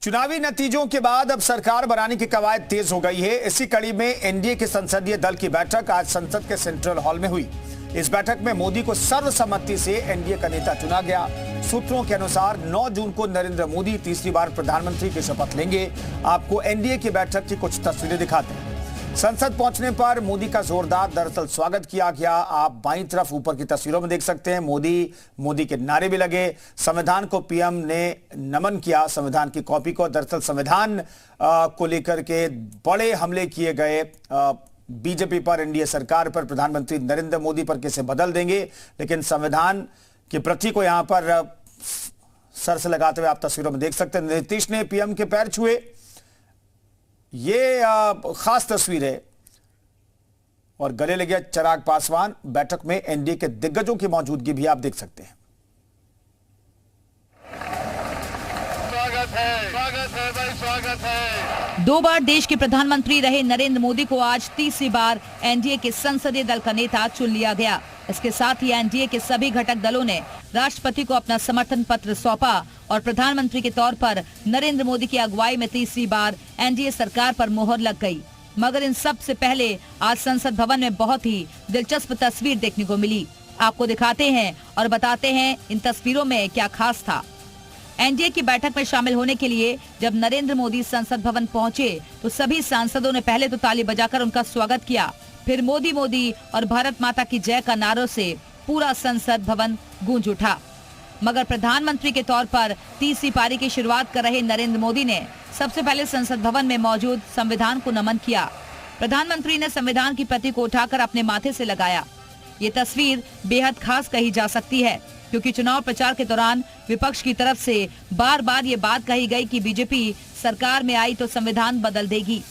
चुनावी नतीजों के बाद अब सरकार बनाने की कवायद तेज हो गई है। इसी कड़ी में एनडीए के संसदीय दल की बैठक आज संसद के सेंट्रल हॉल में हुई। इस बैठक में मोदी को सर्वसम्मति से एनडीए का नेता चुना गया। सूत्रों के अनुसार 9 जून को नरेंद्र मोदी तीसरी बार प्रधानमंत्री की शपथ लेंगे। आपको एनडीए की बैठक की कुछ तस्वीरें दिखाते हैं। संसद पहुंचने पर मोदी का जोरदार दरअसल स्वागत किया गया। आप बाईं तरफ ऊपर की तस्वीरों में देख सकते हैं। मोदी के नारे भी लगे। संविधान को पीएम ने नमन किया, संविधान की कॉपी को। दरअसल संविधान को लेकर के बड़े हमले किए गए बीजेपी पर, एनडीए सरकार पर, प्रधानमंत्री नरेंद्र मोदी पर कैसे बदल देंगे, लेकिन संविधान की प्रति को यहां पर सर से लगाते हुए आप तस्वीरों में देख सकते हैं। नीतीश ने पीएम के पैर छुए, ये खास तस्वीर है। और गले लगे चिराग पासवान। बैठक में एनडीए के दिग्गजों की मौजूदगी भी आप देख सकते हैं। स्वागत है भाई, स्वागत है। 2 बार देश के प्रधानमंत्री रहे नरेंद्र मोदी को आज तीसरी बार एनडीए के संसदीय दल का नेता चुन लिया गया। इसके साथ ही एनडीए के सभी घटक दलों ने राष्ट्रपति को अपना समर्थन पत्र सौंपा और प्रधानमंत्री के तौर पर नरेंद्र मोदी की अगुवाई में तीसरी बार एनडीए सरकार पर मुहर लग गई। मगर इन सब से पहले आज संसद भवन में बहुत ही दिलचस्प तस्वीर देखने को मिली। आपको दिखाते हैं और बताते हैं इन तस्वीरों में क्या खास था। एनडीए की बैठक में शामिल होने के लिए जब नरेंद्र मोदी संसद भवन पहुंचे तो सभी सांसदों ने पहले तो ताली बजाकर उनका स्वागत किया। फिर मोदी मोदी और भारत माता की जय का नारों से पूरा संसद भवन गूंज उठा। मगर प्रधानमंत्री के तौर पर तीसरी पारी की शुरुआत कर रहे नरेंद्र मोदी ने सबसे पहले संसद भवन में मौजूद संविधान को नमन किया। प्रधानमंत्री ने संविधान की प्रति को उठाकर अपने माथे से लगाया। ये तस्वीर बेहद खास कही जा सकती है, क्योंकि चुनाव प्रचार के दौरान विपक्ष की तरफ से बार बार ये बात कही गई कि बीजेपी सरकार में आई तो संविधान बदल देगी।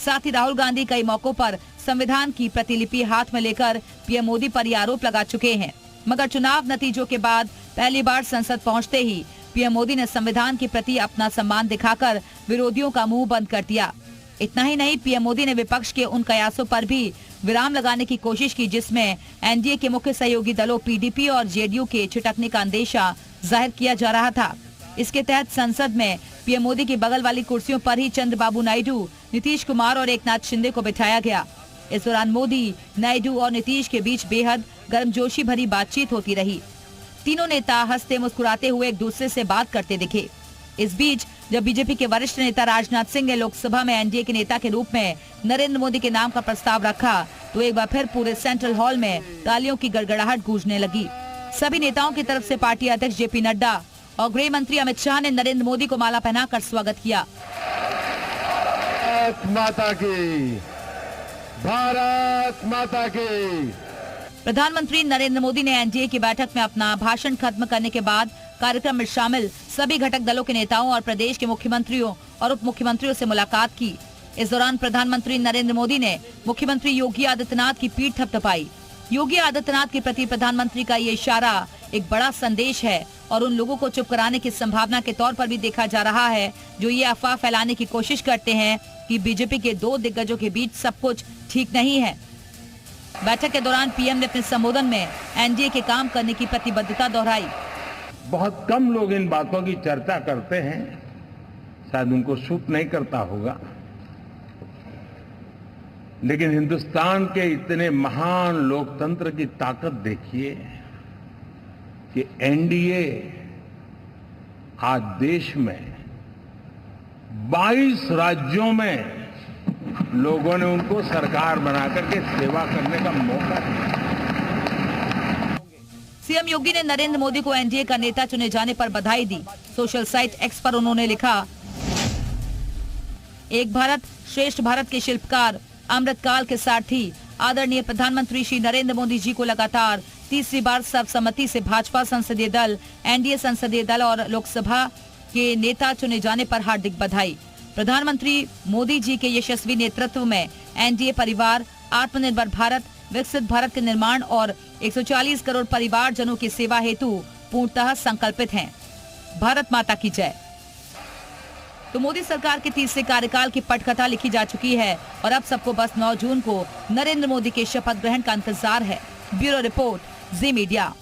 साथ ही राहुल गांधी कई मौकों पर संविधान की प्रतिलिपि हाथ में लेकर पीएम मोदी पर यह आरोप लगा चुके हैं। मगर चुनाव नतीजों के बाद पहली बार संसद पहुंचते ही पीएम मोदी ने संविधान के प्रति अपना सम्मान दिखाकर विरोधियों का मुंह बंद कर दिया। इतना ही नहीं, पीएम मोदी ने विपक्ष के उन कयासों पर भी विराम लगाने की कोशिश की जिसमें एनडीए के मुख्य सहयोगी दलों पीडीपी और जेडीयू के छिटकने का अंदेशा जाहिर किया जा रहा था। इसके तहत संसद में पीएम मोदी की बगल वाली कुर्सियों पर ही चंद्रबाबू नायडू, नीतीश कुमार और एकनाथ शिंदे को बिठाया गया। इस दौरान मोदी, नायडू और नीतीश के बीच बेहद गर्मजोशी भरी बातचीत होती रही। तीनों नेता हंसते मुस्कुराते हुए एक दूसरे से बात करते दिखे। इस बीच जब बीजेपी के वरिष्ठ नेता राजनाथ सिंह ने लोकसभा में एनडीए के नेता के रूप में नरेंद्र मोदी के नाम का प्रस्ताव रखा तो एक बार फिर पूरे सेंट्रल हॉल में तालियों की गड़गड़ाहट गूंजने लगी। सभी नेताओं की तरफ से पार्टी अध्यक्ष जेपी नड्डा और गृह मंत्री अमित शाह ने नरेंद्र मोदी को माला पहनाकर स्वागत किया। भारत माता की, भारत माता की। प्रधानमंत्री नरेंद्र मोदी ने एनडीए की बैठक में अपना भाषण खत्म करने के बाद कार्यक्रम में शामिल सभी घटक दलों के नेताओं और प्रदेश के मुख्यमंत्रियों और उप मुख्यमंत्रियों से मुलाकात की। इस दौरान प्रधानमंत्री नरेंद्र मोदी ने मुख्यमंत्री योगी आदित्यनाथ की पीठ थपथपाई। योगी आदित्यनाथ के प्रति प्रधानमंत्री का ये इशारा एक बड़ा संदेश है और उन लोगों को चुप कराने की संभावना के तौर पर भी देखा जा रहा है जो ये अफवाह फैलाने की कोशिश करते हैं कि बीजेपी के 2 दिग्गजों के बीच सब कुछ ठीक नहीं है। बैठक के दौरान पीएम ने अपने संबोधन में एनडीए के काम करने की प्रतिबद्धता दोहराई। बहुत कम लोग इन बातों की चर्चा करते हैं, शायद उनको सूट नहीं करता होगा, लेकिन हिंदुस्तान के इतने महान लोकतंत्र की ताकत देखिए कि एनडीए आज देश में 22 राज्यों में लोगों ने उनको सरकार बनाकर के सेवा करने का मौका दिया। सीएम योगी ने नरेंद्र मोदी को एनडीए का नेता चुने जाने पर बधाई दी। सोशल साइट एक्स पर उन्होंने लिखा, एक भारत श्रेष्ठ भारत के शिल्पकार, अमृतकाल के सारथी आदरणीय प्रधानमंत्री श्री नरेंद्र मोदी जी को लगातार तीसरी बार सर्वसम्मति से भाजपा संसदीय दल, एनडीए संसदीय दल और लोकसभा के नेता चुने जाने पर हार्दिक बधाई। प्रधानमंत्री मोदी जी के यशस्वी नेतृत्व में एनडीए परिवार आत्मनिर्भर भारत, विकसित भारत के निर्माण और 140 करोड़ परिवारजनों की सेवा हेतु पूर्णतः संकल्पित हैं। भारत माता की जय। तो मोदी सरकार के तीसरे कार्यकाल की पटकथा लिखी जा चुकी है और अब सबको बस 9 जून को नरेंद्र मोदी के शपथ ग्रहण का इंतजार है। ब्यूरो रिपोर्ट, जी मीडिया।